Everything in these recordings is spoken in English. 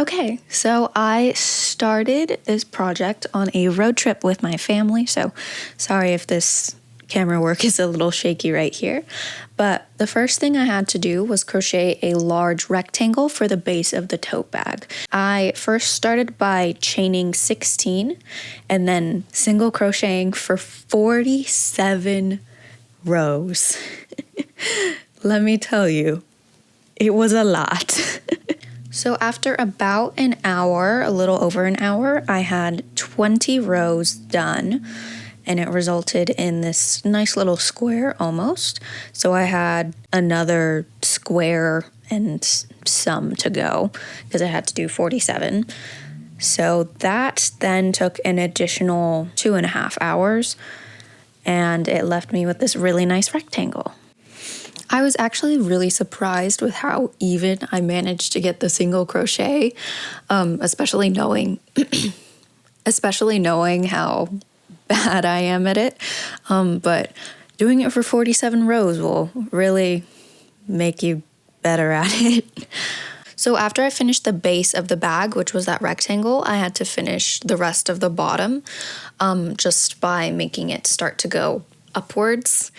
Okay, so I started this project on a road trip with my family, so sorry if this camera work is a little shaky right here. But the first thing I had to do was crochet a large rectangle for the base of the tote bag. I first started by chaining 16 and then single crocheting for 47 rows. Let me tell you, it was a lot. So after about an hour, a little over an hour, I had 20 rows done, and it resulted in this nice little square almost. So I had another square and some to go because I had to do 47. So that then took an additional 2.5 hours, and it left me with this really nice rectangle. I was actually really surprised with how even I managed to get the single crochet, especially knowing how bad I am at it. But doing it for 47 rows will really make you better at it. So after I finished the base of the bag, which was that rectangle, I had to finish the rest of the bottom just by making it start to go upwards.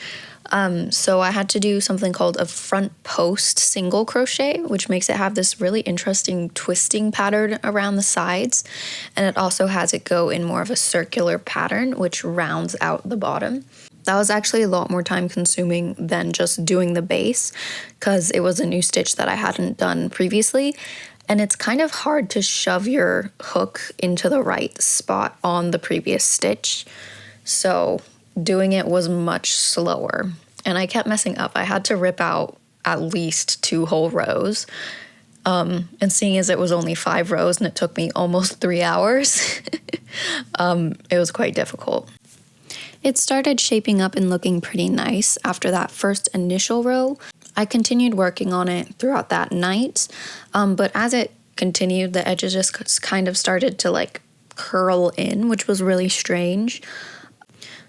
So I had to do something called a front post single crochet, which makes it have this really interesting twisting pattern around the sides. And it also has it go in more of a circular pattern, which rounds out the bottom. That was actually a lot more time consuming than just doing the base because it was a new stitch that I hadn't done previously. And it's kind of hard to shove your hook into the right spot on the previous stitch. So doing it was much slower, and I kept messing up. I had to rip out at least 2 whole rows, and seeing as it was only 5 rows and it took me almost 3 hours, it was quite difficult. It started shaping up and looking pretty nice after that first initial row. I continued working on it throughout that night, but as it continued, the edges just kind of started to like curl in, which was really strange.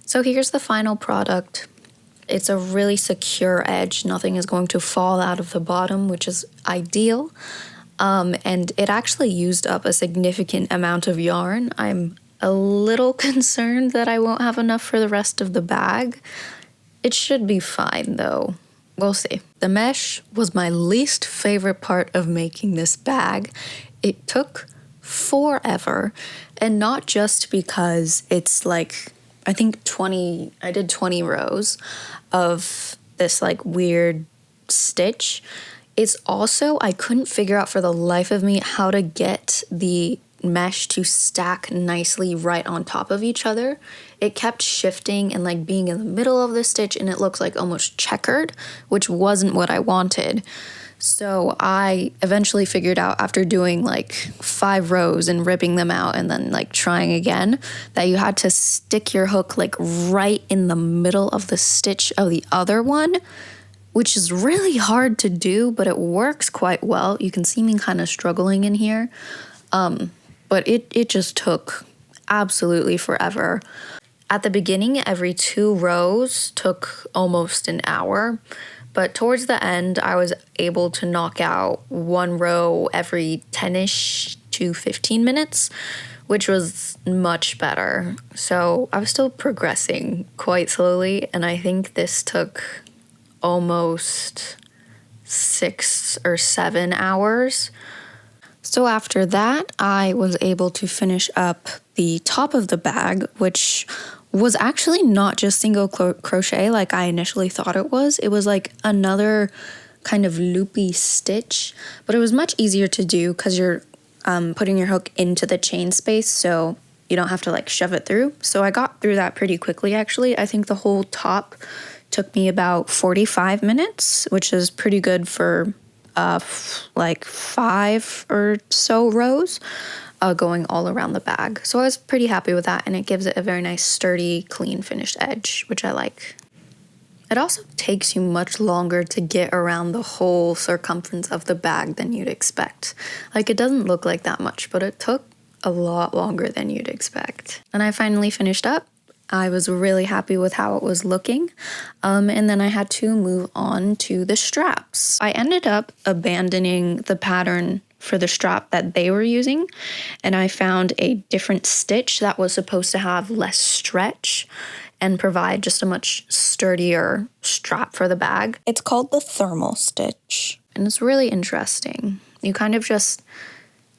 So here's the final product. It's a really secure edge. Nothing is going to fall out of the bottom, which is ideal. And it actually used up a significant amount of yarn. I'm a little concerned that I won't have enough for the rest of the bag. It should be fine though. We'll see. The mesh was my least favorite part of making this bag. It took forever, and not just because it's like, I think I did 20 rows of this like weird stitch. It's also, I couldn't figure out for the life of me how to get the mesh to stack nicely right on top of each other. It kept shifting and like being in the middle of the stitch, and it looks like almost checkered, which wasn't what I wanted. So I eventually figured out after doing like 5 rows and ripping them out and then like trying again that you had to stick your hook like right in the middle of the stitch of the other one, which is really hard to do, but it works quite well. You can see me kind of struggling in here, but it just took absolutely forever. At the beginning, every 2 rows took almost an hour. But towards the end, I was able to knock out 1 row every 10-ish to 15 minutes, which was much better. So I was still progressing quite slowly, and I think this took almost 6 or 7 hours. So after that, I was able to finish up the top of the bag, which was actually not just single crochet like I initially thought it was. It was like another kind of loopy stitch, but it was much easier to do because you're putting your hook into the chain space, so you don't have to like shove it through. So I got through that pretty quickly actually. I think the whole top took me about 45 minutes, which is pretty good for like 5 or so rows. Going all around the bag. So I was pretty happy with that, and it gives it a very nice sturdy, clean finished edge, which I like. It also takes you much longer to get around the whole circumference of the bag than you'd expect. Like, it doesn't look like that much, but it took a lot longer than you'd expect. And I finally finished up. I was really happy with how it was looking, and then I had to move on to the straps. I ended up abandoning the pattern for the strap that they were using, and I found a different stitch that was supposed to have less stretch and provide just a much sturdier strap for the bag. It's called the thermal stitch, and it's really interesting.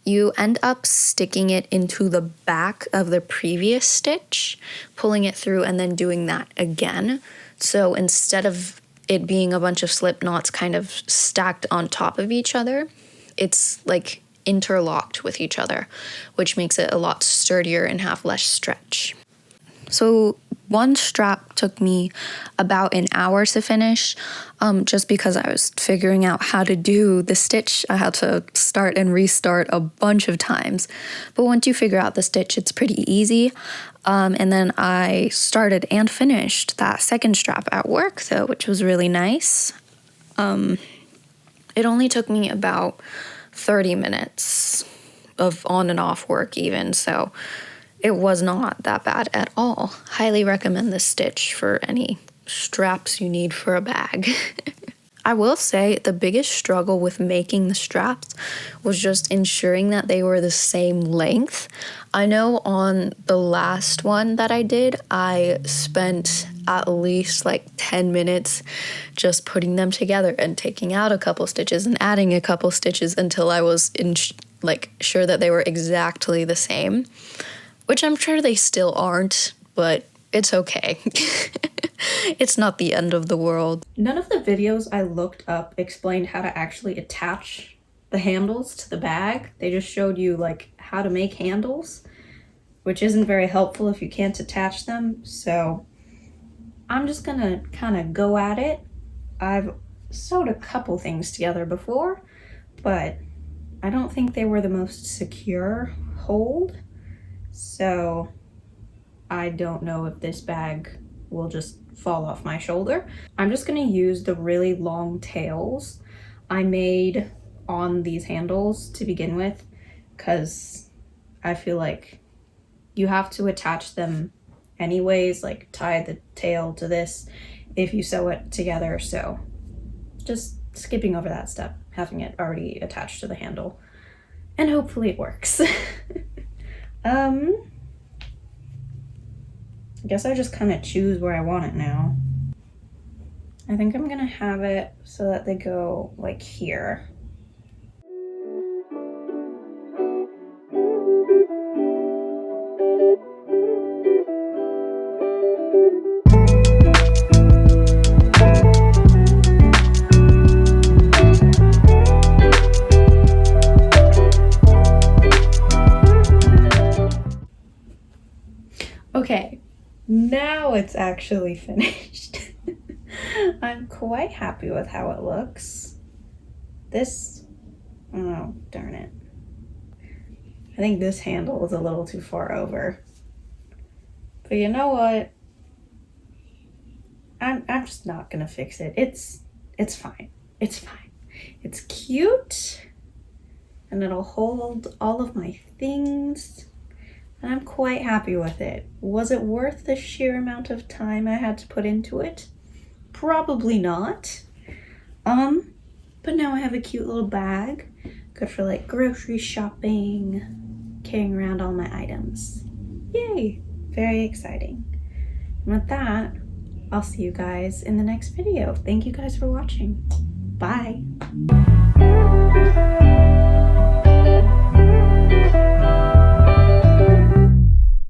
You end up sticking it into the back of the previous stitch, pulling it through, and then doing that again. So instead of it being a bunch of slip knots kind of stacked on top of each other, it's like interlocked with each other, which makes it a lot sturdier and have less stretch. So one strap took me about an hour to finish, just because I was figuring out how to do the stitch. I had to start and restart a bunch of times. But once you figure out the stitch, it's pretty easy. And then I started and finished that second strap at work, though, which was really nice. It only took me about 30 minutes of on and off work even, so it was not that bad at all. Highly recommend this stitch for any straps you need for a bag. I will say the biggest struggle with making the straps was just ensuring that they were the same length. I know on the last one that I did, I spent at least like 10 minutes just putting them together and taking out a couple stitches and adding a couple stitches until I was sure that they were exactly the same. Which I'm sure they still aren't, but it's okay. It's not the end of the world. None of the videos I looked up explained how to actually attach the handles to the bag. They just showed you like how to make handles, which isn't very helpful if you can't attach them. So I'm just gonna kind of go at it. I've sewed a couple things together before, but I don't think they were the most secure hold. So I don't know if this bag will just fall off my shoulder. I'm just gonna use the really long tails I made on these handles to begin with, because I feel like you have to attach them anyways, like tie the tail to this if you sew it together. So just skipping over that step, having it already attached to the handle, and hopefully it works. I guess I just kind of choose where I want it now. I think I'm gonna have it so that they go like here. Okay, now it's actually finished. I'm quite happy with how it looks. Oh, darn it. I think this handle is a little too far over. But you know what? I'm just not gonna fix it. It's fine. It's fine. It's cute, and it'll hold all of my things. And I'm quite happy with it. Was it worth the sheer amount of time I had to put into it? Probably not. But now I have a cute little bag. Good for like grocery shopping, carrying around all my items. Yay! Very exciting. And with that, I'll see you guys in the next video. Thank you guys for watching. Bye.